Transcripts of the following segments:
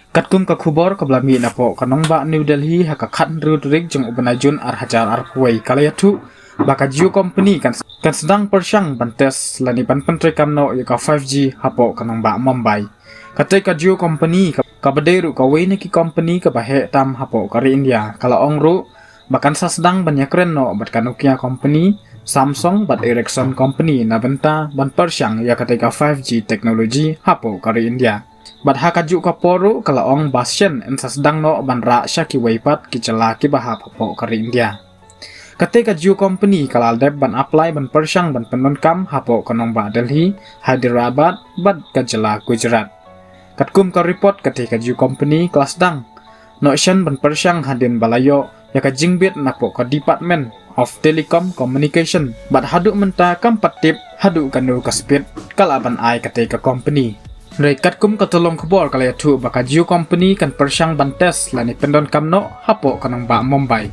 Katkum ka khubor ka blami na po kanong ba New Delhi ha ka khat rig jong ubanajun hajar arpuai kalayatu baka Jio company kan sedang persyang bantes lani ban pyntreikam no ya ka 5G hapo kanong ba Mumbai. Katai ka Jio company ka baderu ka wei ki company ka bahe tam hapo kari India kala ongru bakan sa sedang banyak keren no bat kanukia company Samsung bat Ericsson company na benta ban persyang ya katai ka 5G teknologi hapo kari India. Bat hakaju ka poru kala ong basyen en sa sedang no ban ra sya ki weipat ki cela ki bahap hapo kari India. Ketika Jio company kala aldep ban apply ban persyang ban pyntreikam hapo kanong ba Delhi, Hyderabad bat ka jela Gujarat. Katkum ka report ketika Jio company kelas dang no syen ban persyang hadin balayo ya ka jingbit napo ka Department of Telecom Communication bat haduk menta kam patip haduk kanu ka speed kala ban ai ketika company. Rekat kum katolong kubor kala yatu baka Jio company kan persyang bantes lani pyntreikam no hapo kanang ba Mumbai.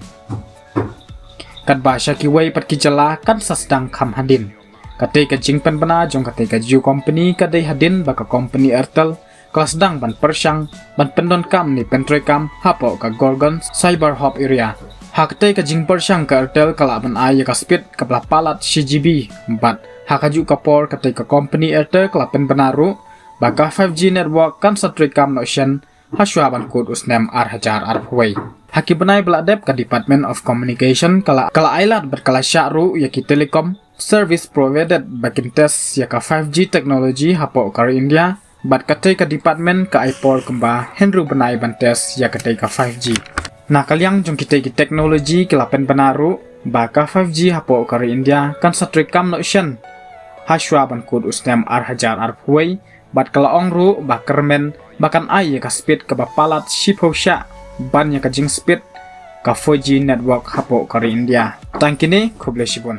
Kat ba sya ki wei pat ki jala kan sasdang kham hadin. Katai ka jingpen bana jong katai ka Jio company kadai hadin baka company Airtel kelas dang ban persyang ban pyntreikam ni pyntreikam hapo ka Gorgon Cyber Hub area. Hakatai ka jing persyang ka Airtel kala ban ai ka speed ka palat CGB bat hakaju ka por katai ka company Airtel kala pen banaru baka 5G network kan pyntreikam no syen hashwa ban kod usnem hajar arpuai. Haki benai beladep ka Department of Communication kala ailat berkala syakru yaki Telecom Service Provided bakin tes yaka 5G teknologi hapo kari India bat katai ka Department ka aipor kemba Henry benai bantes ya katai ka 5G. Nah kaliang jong kitai ki teknologi kelapen benaru baka 5G hapo kari India kan pyntreikam no syen hashwa ban kod usnem hajar arpuai bat kala ongru bakermen bakan ai ka speed ka bapalat shipo sya ban ya ka jing speed ka 4G network hapo kari India. Tangkini Khublei Shibun.